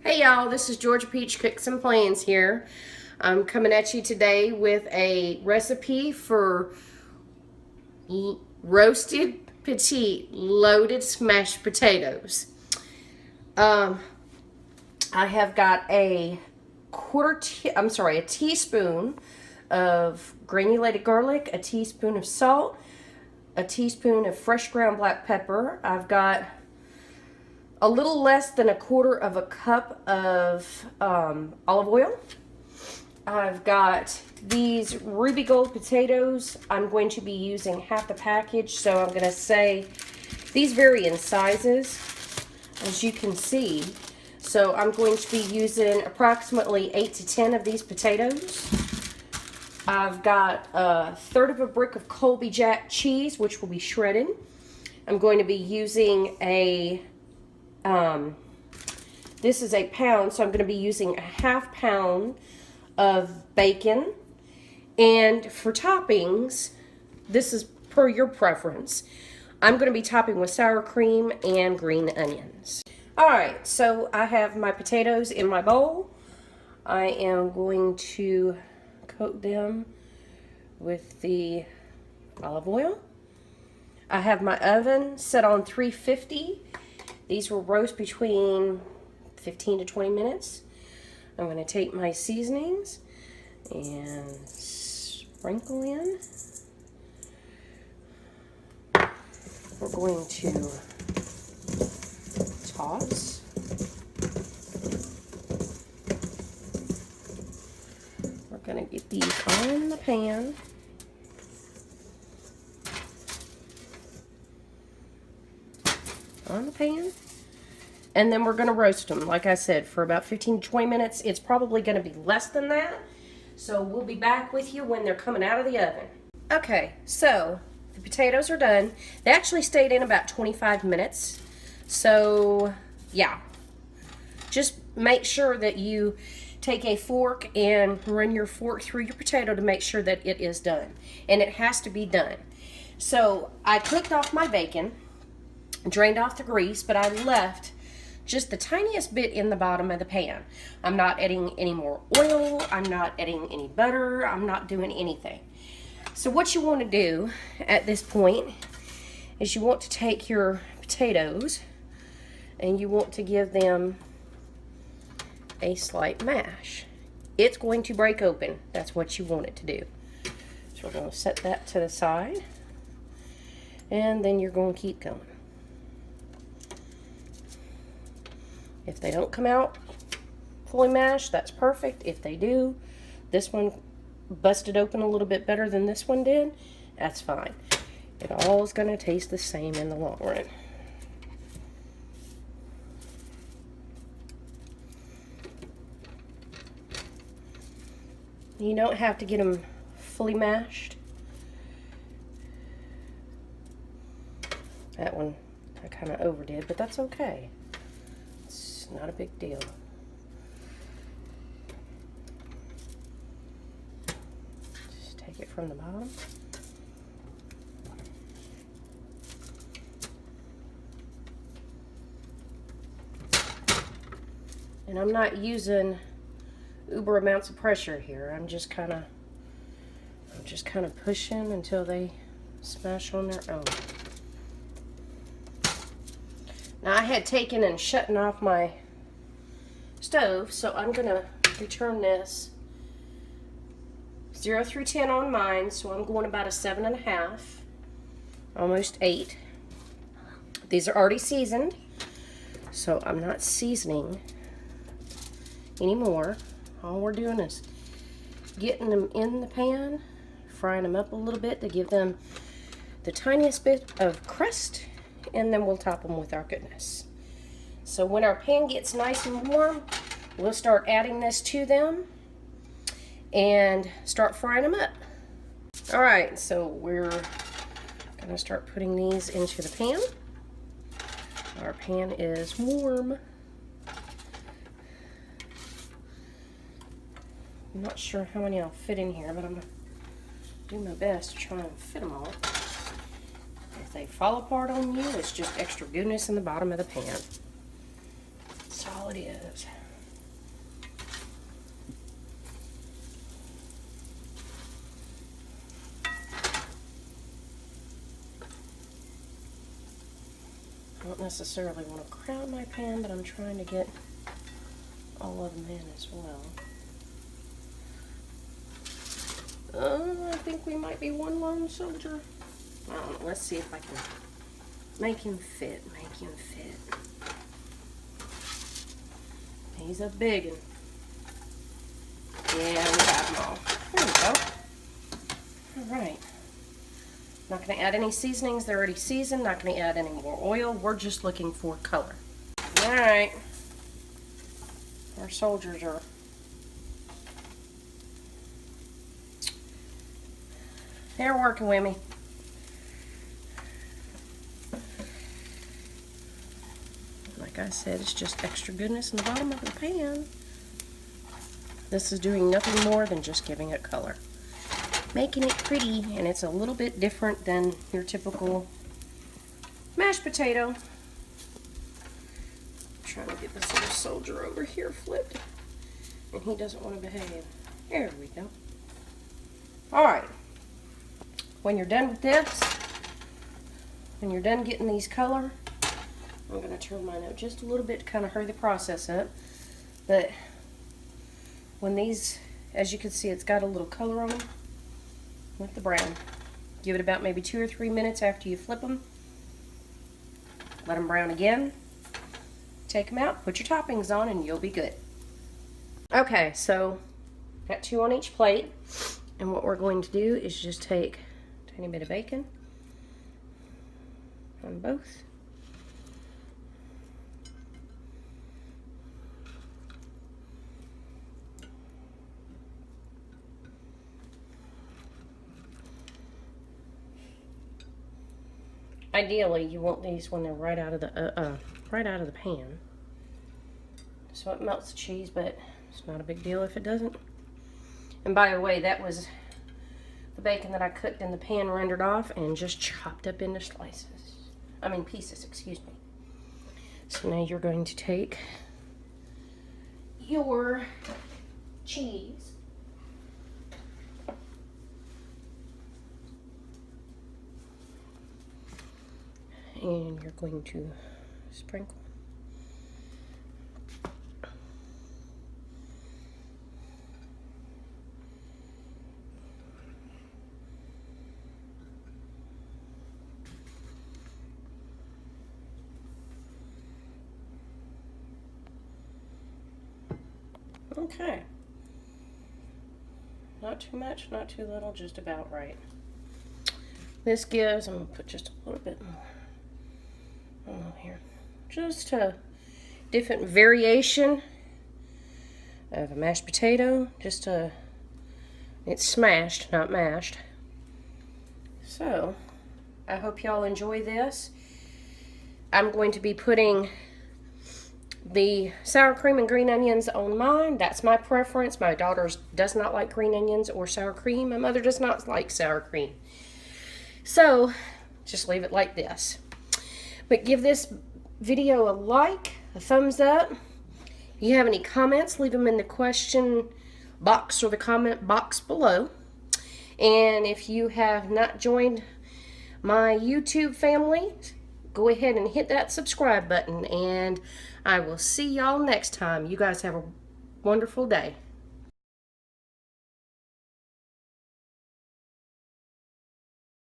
Hey y'all, this is Georgia Peach Cooks and Plans here. I'm coming at you today with a recipe for roasted petite loaded smashed potatoes. I have got a teaspoon of granulated garlic, a teaspoon of salt, a teaspoon of fresh ground black pepper. I've got a little less than 1/4 cup of olive oil. I've got these ruby gold potatoes. I'm going to be using half the package, so I'm going to say these vary in sizes, as you can see. So I'm going to be using approximately 8 to 10 of these potatoes. I've got 1/3 of a brick of Colby Jack cheese, which will be shredded. I'm going to be using this is a pound, so I'm going to be using a 1/2 pound of bacon. And for toppings, this is per your preference. I'm going to be topping with sour cream and green onions. Alright, so I have my potatoes in my bowl. I am going to coat them with the olive oil. I have my oven set on 350. These will roast between 15 to 20 minutes. I'm going to take my seasonings and sprinkle in. We're going to toss. We're going to get these on the pan. And then we're going to roast them, like I said, for about 15 to 20 minutes. It's probably going to be less than that, so we'll be back with you when they're coming out of the oven. Okay, so the potatoes are done. They actually stayed in about 25 minutes, so yeah, just make sure that you take a fork and run your fork through your potato to make sure that it is done, and it has to be done. So I cooked off my bacon, drained off the grease, but I left just the tiniest bit in the bottom of the pan. I'm not adding any more oil. I'm not adding any butter. I'm not doing anything. So what you want to do at this point is you want to take your potatoes and you want to give them a slight mash. It's going to break open. That's what you want it to do. So we're going to set that to the side, and then you're going to keep going. If they don't come out fully mashed, that's perfect. If they do, this one busted open a little bit better than this one did, that's fine. It all is going to taste the same in the long run. You don't have to get them fully mashed. That one I kind of overdid, but that's okay. Not a big deal. Just take it from the bottom. And I'm not using uber amounts of pressure here. I'm just kind of pushing until they smash on their own. Now I had taken and shutting off my stove, so I'm going to return this 0 through 10 on mine, so I'm going about a 7.5, almost 8. These are already seasoned, so I'm not seasoning anymore. All we're doing is getting them in the pan, frying them up a little bit to give them the tiniest bit of crust, and then we'll top them with our goodness. So when our pan gets nice and warm, we'll start adding this to them and start frying them up. Alright, so we're going to start putting these into the pan. Our pan is warm. I'm not sure how many I'll fit in here, but I'm going to do my best to try and fit them all. If they fall apart on you, it's just extra goodness in the bottom of the pan. That's all it is. don't necessarily want to crowd my pan, but I'm trying to get all of them in as well. I think we might be one lone soldier. I don't know. Let's see if I can make him fit. Make him fit. He's a big one. Yeah, we got them all. There we go. All right. Not going to add any seasonings. They're already seasoned. Not going to add any more oil. We're just looking for color. All right. Our soldiers are they're working with me. Like I said, it's just extra goodness in the bottom of the pan. This is doing nothing more than just giving it color. Making it pretty, and it's a little bit different than your typical mashed potato. Trying to get this little soldier over here flipped, and he doesn't want to behave. There we go. Alright, when you're done with this, when you're done getting these color, I'm going to turn mine up just a little bit to kind of hurry the process up. But when these, as you can see, it's got a little color on them with the brown. Give it about maybe 2 or 3 minutes after you flip them. Let them brown again. Take them out, put your toppings on, and you'll be good. Okay, so got 2 on each plate. And what we're going to do is just take a tiny bit of bacon on both. Ideally, you want these when they're right out of the pan, so it melts the cheese. But it's not a big deal if it doesn't. And by the way, that was the bacon that I cooked in the pan, rendered off, and just chopped up into pieces. Excuse me. So now you're going to take your cheese. And you're going to sprinkle. Okay. Not too much, not too little, just about right. This gives, I'm going to put just a little bit more here. Just a different variation of a mashed potato. It's smashed, not mashed. So, I hope y'all enjoy this. I'm going to be putting the sour cream and green onions on mine. That's my preference. My daughter does not like green onions or sour cream. My mother does not like sour cream. So, just leave it like this. But give this video a like, a thumbs up. If you have any comments, leave them in the question box or the comment box below. And if you have not joined my YouTube family, go ahead and hit that subscribe button. And I will see y'all next time. You guys have a wonderful day.